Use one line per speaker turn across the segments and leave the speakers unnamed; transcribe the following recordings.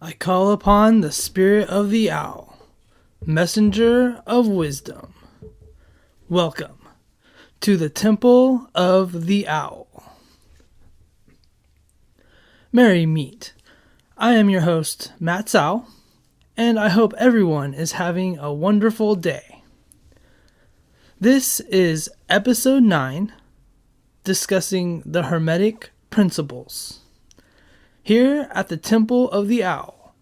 I call upon the spirit of the owl, messenger of wisdom. Welcome to the Temple of the Owl. Merry meet. I am your host, Matt Tsao, and I hope everyone is having a wonderful day. This is episode 9, discussing the Hermetic Principles. Here at the Temple of the Owl,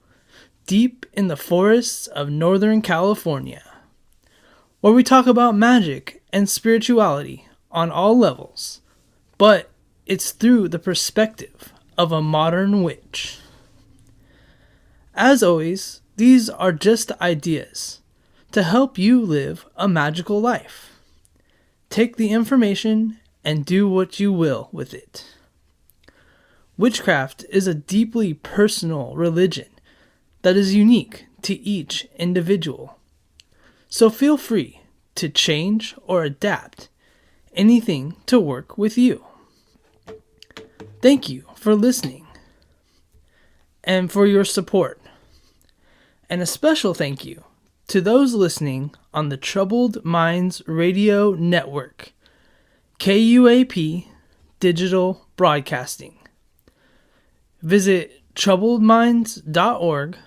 deep in the forests of Northern California, where we talk about magic and spirituality on all levels, but it's through the perspective of a modern witch. As always, these are just ideas to help you live a magical life. Take the information and do what you will with it. Witchcraft is a deeply personal religion that is unique to each individual. So feel free to change or adapt anything to work with you. Thank you for listening and for your support. And a special thank you to those listening on the Troubled Minds Radio Network, KUAP Digital Broadcasting. Visit troubledminds.org,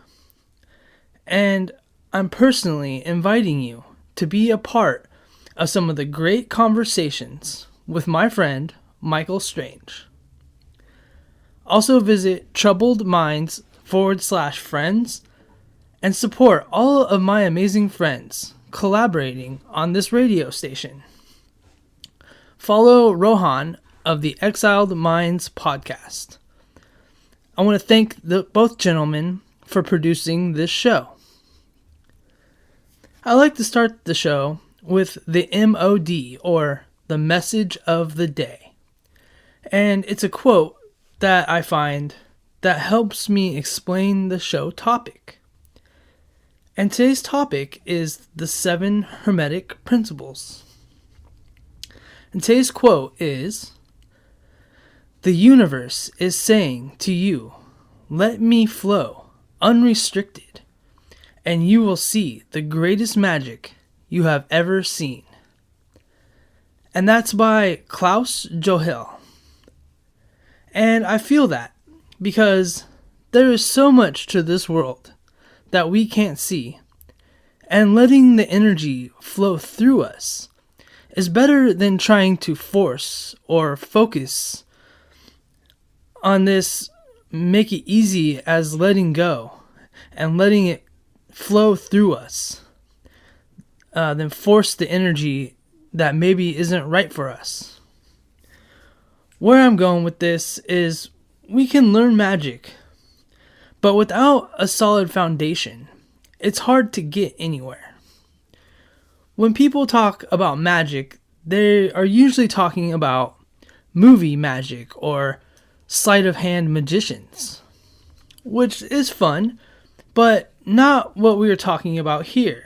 and I'm personally inviting you to be a part of some of the great conversations with my friend Michael Strange. Also visit troubledminds.org/friends and support all of my amazing friends collaborating on this radio station. Follow Rohan of the Exiled Minds podcast. I want to thank both gentlemen for producing this show. I like to start the show with the MOD, or the message of the day. And it's a quote that I find that helps me explain the show topic. And today's topic is the Seven Hermetic Principles. And today's quote is, "The universe is saying to you, let me flow unrestricted, and you will see the greatest magic you have ever seen." And that's by Klaus Johel. And I feel that because there is so much to this world that we can't see, and letting the energy flow through us is better than trying to force or focus on this, make it easy as letting go and letting it flow through us, then force the energy that maybe isn't right for us. Where I'm going with this is we can learn magic, but without a solid foundation, it's hard to get anywhere. When people talk about magic, they are usually talking about movie magic or sleight of hand magicians, which is fun, but not what we are talking about here.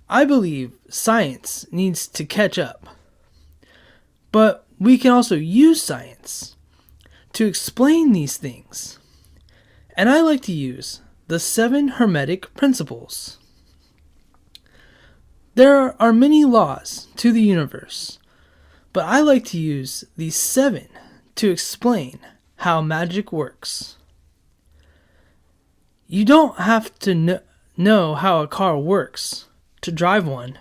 I believe science needs to catch up, but we can also use science to explain these things. And I like to use the 7 Hermetic Principles. There are many laws to the universe, but I like to use these 7 to explain how magic works. You don't have to know how a car works to drive one,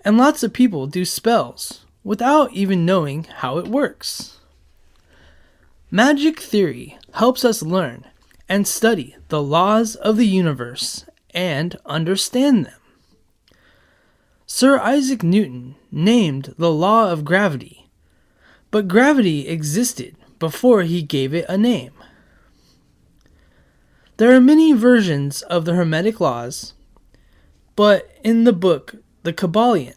and lots of people do spells without even knowing how it works. Magic theory helps us learn and study the laws of the universe and understand them. Sir Isaac Newton named the law of gravity, but gravity existed before he gave it a name. There are many versions of the Hermetic laws, but in the book, The Kybalion,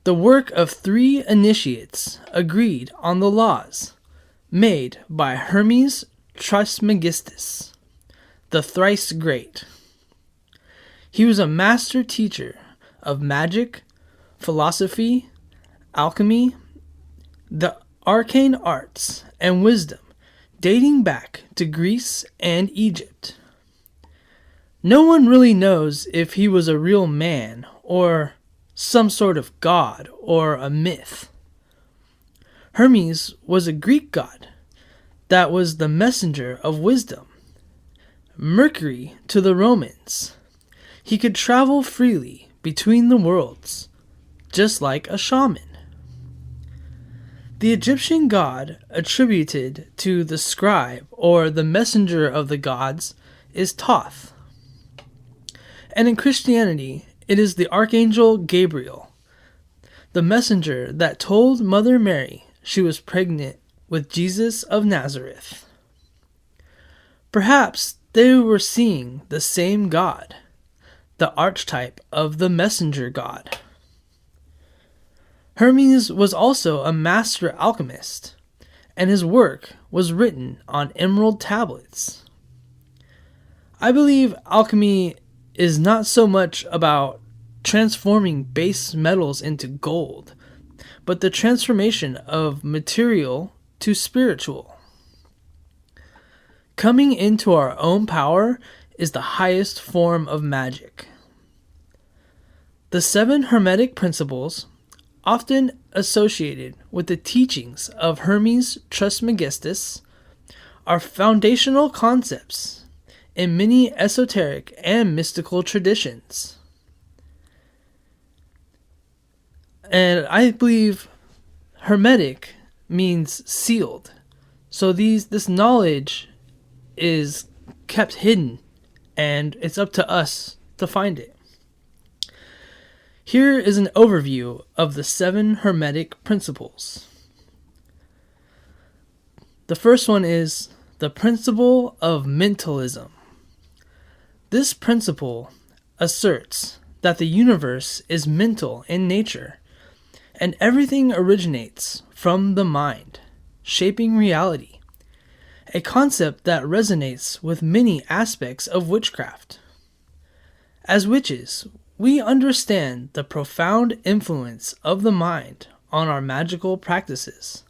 the work of 3 initiates agreed on the laws made by Hermes Trismegistus, the thrice great. He was a master teacher of magic, philosophy, alchemy, the arcane arts, and wisdom dating back to Greece and Egypt. No one really knows if he was a real man or some sort of god or a myth. Hermes was a Greek god that was the messenger of wisdom. Mercury to the Romans. He could travel freely between the worlds, just like a shaman. The Egyptian god attributed to the scribe or the messenger of the gods is Thoth. And in Christianity, it is the Archangel Gabriel, the messenger that told Mother Mary she was pregnant with Jesus of Nazareth. Perhaps they were seeing the same God, the archetype of the messenger god. Hermes was also a master alchemist, and his work was written on emerald tablets. I believe alchemy is not so much about transforming base metals into gold, but the transformation of material to spiritual. Coming into our own power is the highest form of magic. The Seven Hermetic Principles, often associated with the teachings of Hermes Trismegistus, are foundational concepts in many esoteric and mystical traditions. And I believe Hermetic means sealed. So this knowledge is kept hidden, and it's up to us to find it. Here is an overview of the Seven Hermetic Principles. The first one is the principle of mentalism. This principle asserts that the universe is mental in nature, and everything originates from the mind, shaping reality, a concept that resonates with many aspects of witchcraft. As witches, we understand the profound influence of the mind on our magical practices.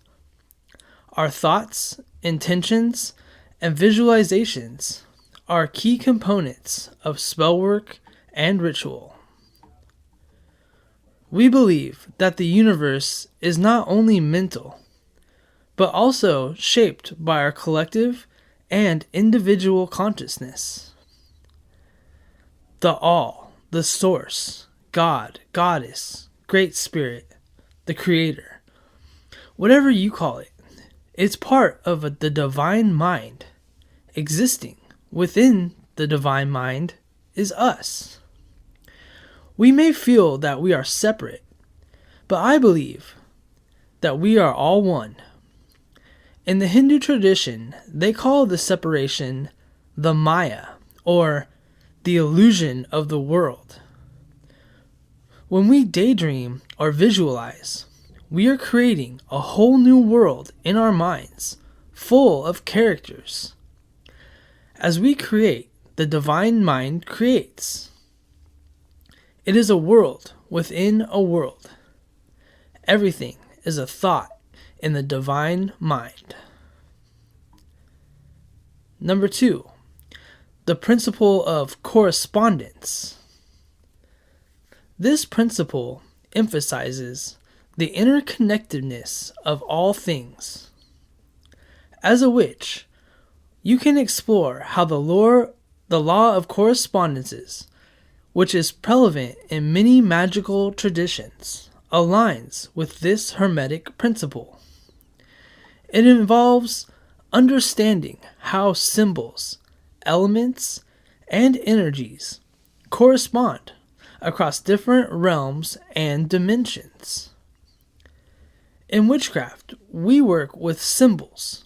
Our thoughts, intentions, and visualizations are key components of spellwork and ritual. We believe that the universe is not only mental, but also shaped by our collective and individual consciousness. The All, the Source, God, Goddess, Great Spirit, the Creator, whatever you call it, it's part of the divine mind. Existing within the divine mind is us. We may feel that we are separate, but I believe that we are all one. In the Hindu tradition, they call the separation the Maya, or the illusion of the world. When we daydream or visualize, we are creating a whole new world in our minds, full of characters. As we create, the divine mind creates. It is a world within a world. Everything is a thought in the divine mind. Number 2. The principle of correspondence. This principle emphasizes the interconnectedness of all things. As a witch, you can explore how the law of correspondences, which is prevalent in many magical traditions, aligns with this Hermetic principle. It involves understanding how symbols, elements, and energies correspond across different realms and dimensions. In witchcraft, we work with symbols,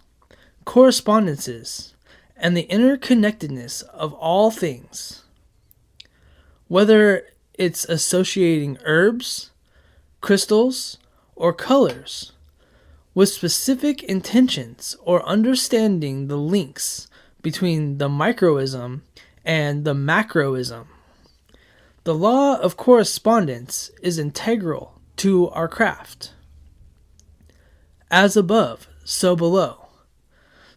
correspondences, and the interconnectedness of all things. Whether it's associating herbs, crystals, or colors with specific intentions, or understanding the links between the microism and the macroism. The law of correspondence is integral to our craft. As above, so below.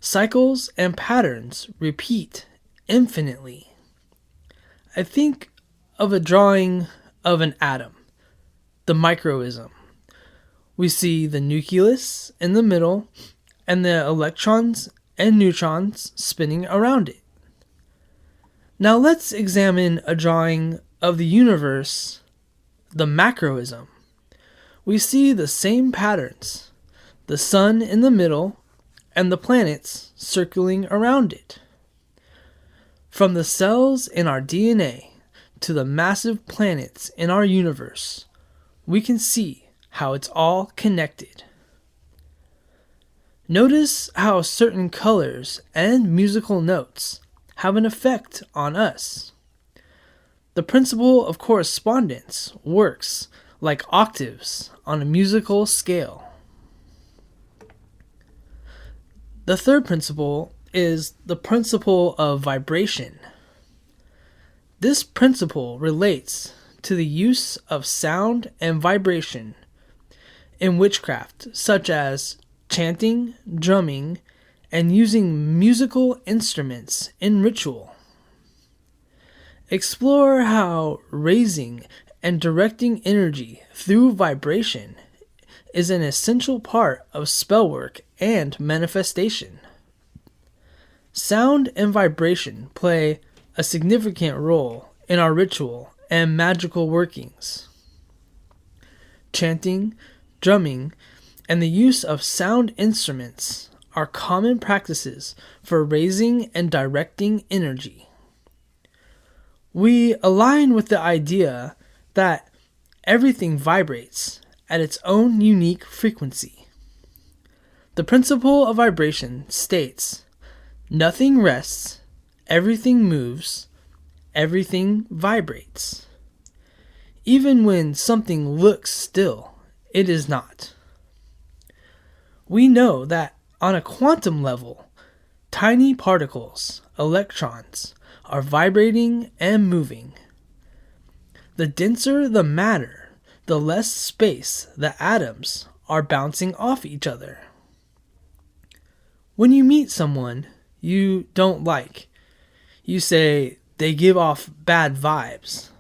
Cycles and patterns repeat infinitely. I think of a drawing of an atom, the microism. We see the nucleus in the middle and the electrons and neutrons spinning around it. Now let's examine a drawing of the universe, the macroism. We see the same patterns, the sun in the middle and the planets circling around it. From the cells in our DNA to the massive planets in our universe, we can see how it's all connected. Notice how certain colors and musical notes have an effect on us. The principle of correspondence works like octaves on a musical scale. The third principle is the principle of vibration. This principle relates to the use of sound and vibration in witchcraft, such as chanting, drumming, and using musical instruments in ritual. Explore how raising and directing energy through vibration is an essential part of spellwork and manifestation. Sound and vibration play a significant role in our ritual and magical workings. Chanting, drumming, and the use of sound instruments are common practices for raising and directing energy. We align with the idea that everything vibrates at its own unique frequency. The principle of vibration states, nothing rests, everything moves, everything vibrates. Even when something looks still, it is not. We know that on a quantum level, tiny particles, electrons, are vibrating and moving. The denser the matter, the less space the atoms are bouncing off each other. When you meet someone you don't like, you say they give off bad vibes.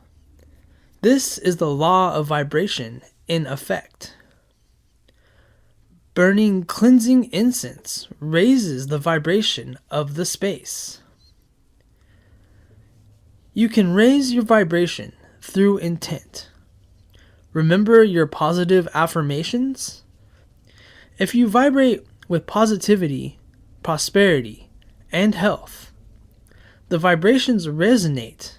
This is the law of vibration in effect. Burning cleansing incense raises the vibration of the space. You can raise your vibration through intent. Remember your positive affirmations? If you vibrate with positivity, prosperity, and health, the vibrations resonate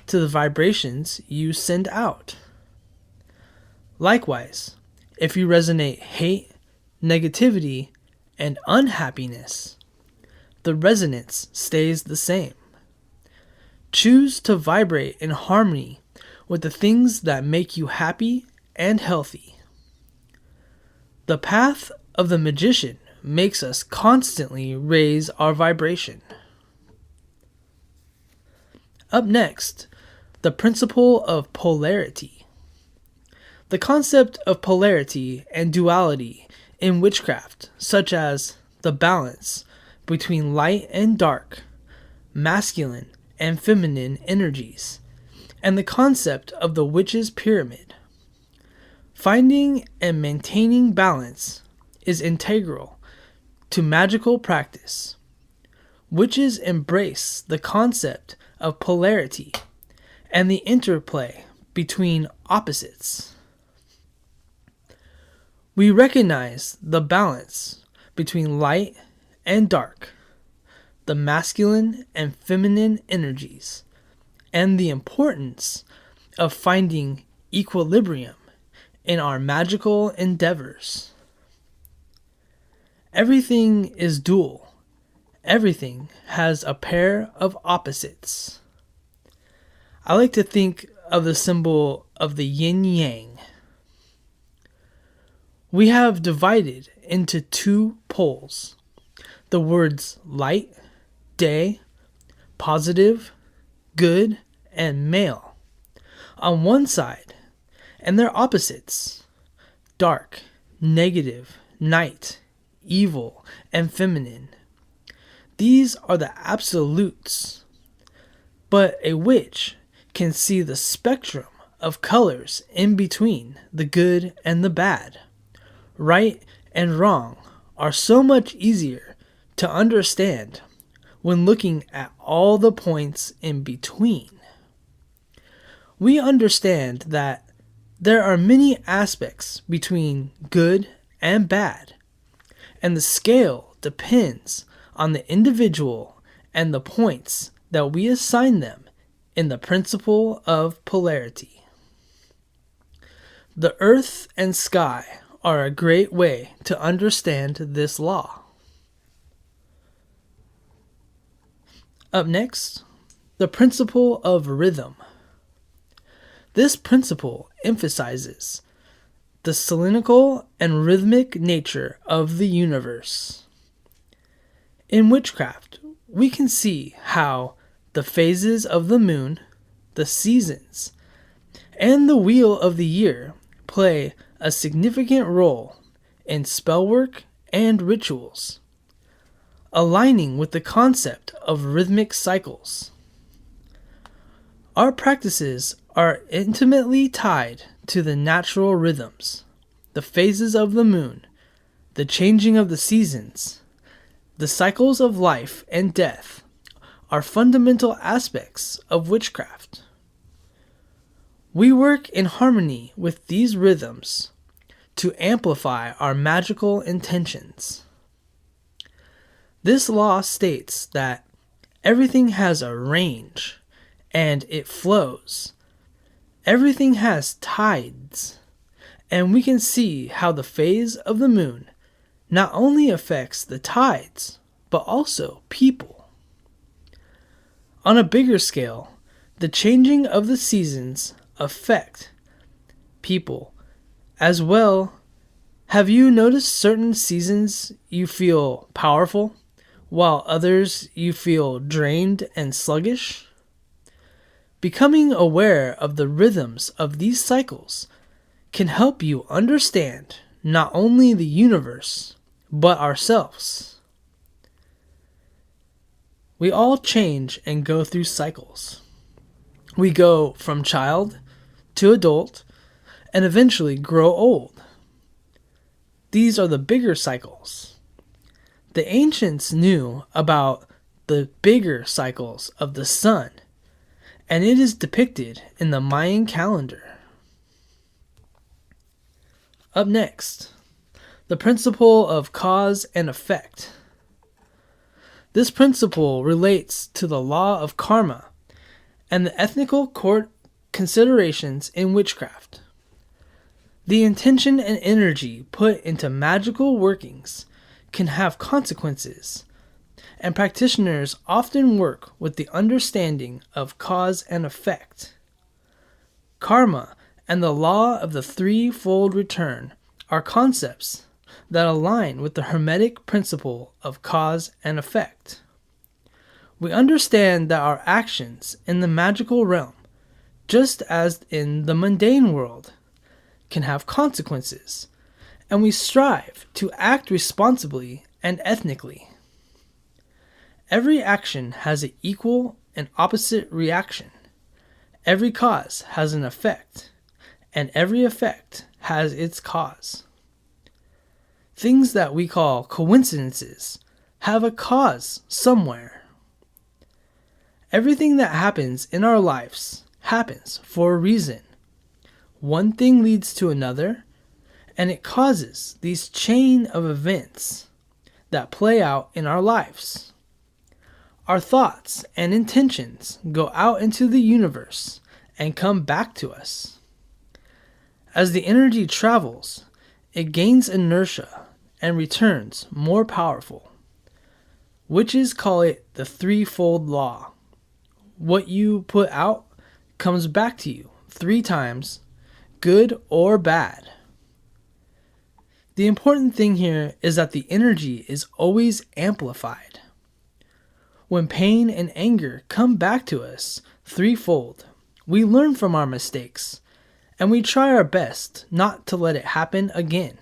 to the vibrations you send out. Likewise, if you resonate hate, negativity, and unhappiness, the resonance stays the same. Choose to vibrate in harmony with the things that make you happy and healthy. The path of the magician makes us constantly raise our vibration. Up next, the principle of polarity. The concept of polarity and duality in witchcraft, such as the balance between light and dark, masculine and feminine energies, and the concept of the witch's pyramid. Finding and maintaining balance is integral to magical practice. Witches embrace the concept of polarity and the interplay between opposites. We recognize the balance between light and dark, the masculine and feminine energies, and the importance of finding equilibrium in our magical endeavors. Everything is dual. Everything has a pair of opposites. I like to think of the symbol of the yin-yang. We have divided into two poles, the words light, day, positive, good, and male, on one side, and their opposites, dark, negative, night, evil, and feminine, These are the absolutes. But a witch can see the spectrum of colors in between the good and the bad. Right and wrong are so much easier to understand when looking at all the points in between. We understand that there are many aspects between good and bad, and the scale depends on the individual and the points that we assign them in the principle of polarity. The earth and sky are a great way to understand this law. Up next, the principle of rhythm. This principle emphasizes the cylindrical and rhythmic nature of the universe. In witchcraft, we can see how the phases of the moon, the seasons, and the wheel of the year play a significant role in spellwork and rituals, aligning with the concept of rhythmic cycles. Our practices are intimately tied to the natural rhythms, the phases of the moon, the changing of the seasons. The cycles of life and death are fundamental aspects of witchcraft. We work in harmony with these rhythms to amplify our magical intentions. This law states that everything has a range and it flows. Everything has tides, and we can see how the phase of the moon not only affects the tides, but also people. On a bigger scale, the changing of the seasons affect people as well. Have you noticed certain seasons you feel powerful, while others you feel drained and sluggish? Becoming aware of the rhythms of these cycles can help you understand not only the universe, but ourselves. We all change and go through cycles. We go from child to adult and eventually grow old. These are the bigger cycles. The ancients knew about the bigger cycles of the sun, and it is depicted in the Mayan calendar. Up next, the principle of cause and effect. This principle relates to the law of karma and the ethical court considerations in witchcraft. The intention and energy put into magical workings can have consequences, and practitioners often work with the understanding of cause and effect. Karma and the law of the threefold return are concepts that align with the Hermetic Principle of cause and effect. We understand that our actions in the magical realm, just as in the mundane world, can have consequences, and we strive to act responsibly and ethically. Every action has an equal and opposite reaction. Every cause has an effect, and every effect has its cause. Things that we call coincidences have a cause somewhere. Everything that happens in our lives happens for a reason. One thing leads to another, and it causes these chain of events that play out in our lives. Our thoughts and intentions go out into the universe and come back to us. As the energy travels, it gains inertia and returns more powerful. Witches call it the threefold law. What you put out comes back to you 3 times, good or bad. The important thing here is that the energy is always amplified. When pain and anger come back to us threefold, we learn from our mistakes, and we try our best not to let it happen again.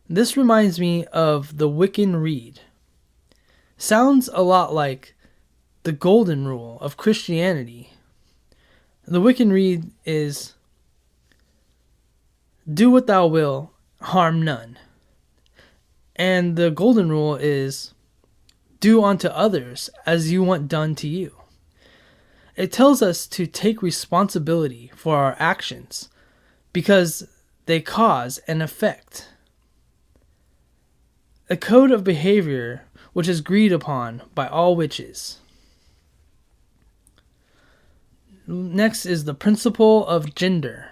This reminds me of the Wiccan Rede. sounds a lot like the golden rule of Christianity. The Wiccan read is, do what thou will, harm none. And the golden rule is, do unto others as you want done to you. It tells us to take responsibility for our actions because they cause an effect. A code of behavior which is agreed upon by all witches. Next is the principle of gender.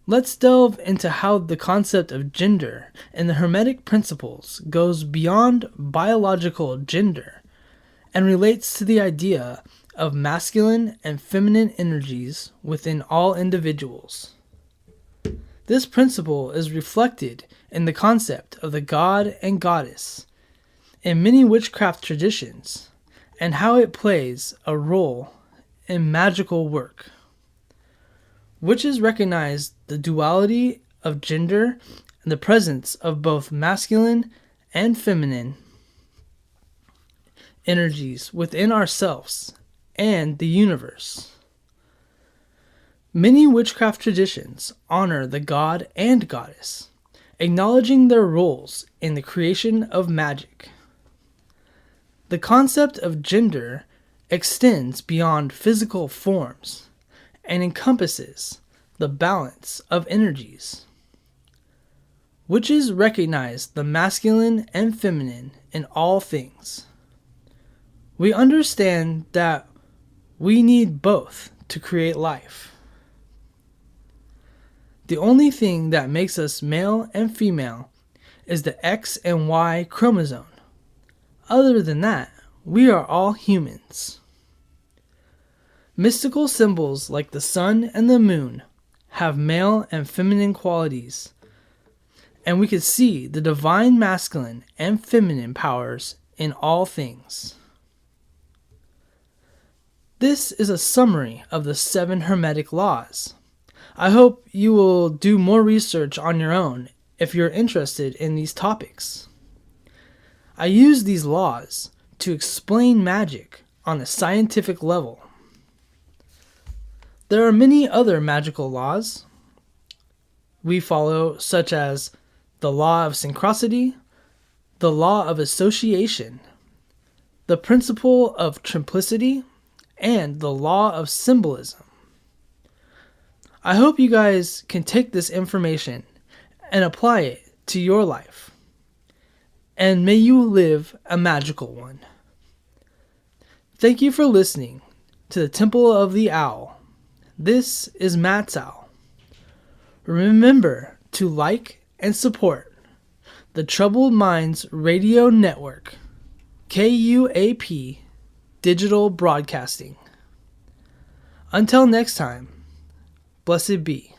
Let's delve into how the concept of gender in the Hermetic Principles goes beyond biological gender and relates to the idea of masculine and feminine energies within all individuals. This principle is reflected in the concept of the god and goddess in many witchcraft traditions and how it plays a role in magical work. Witches recognize the duality of gender and the presence of both masculine and feminine energies within ourselves and the universe. Many witchcraft traditions honor the god and goddess, acknowledging their roles in the creation of magic. The concept of gender extends beyond physical forms and encompasses the balance of energies. Witches recognize the masculine and feminine in all things. We understand that we need both to create life. The only thing that makes us male and female is the X and Y chromosome. Other than that, we are all humans. Mystical symbols like the sun and the moon have male and feminine qualities, and we can see the divine masculine and feminine powers in all things. This is a summary of the 7 Hermetic laws. I hope you will do more research on your own if you're interested in these topics. I use these laws to explain magic on a scientific level. There are many other magical laws we follow, such as the law of synchronicity, the law of association, the principle of triplicity, and the law of symbolism. I hope you guys can take this information and apply it to your life. And may you live a magical one. Thank you for listening to the Temple of the Owl. This is Matt's Owl. Remember to like and support the Troubled Minds Radio Network, KUAP Digital Broadcasting. Until next time, blessed be.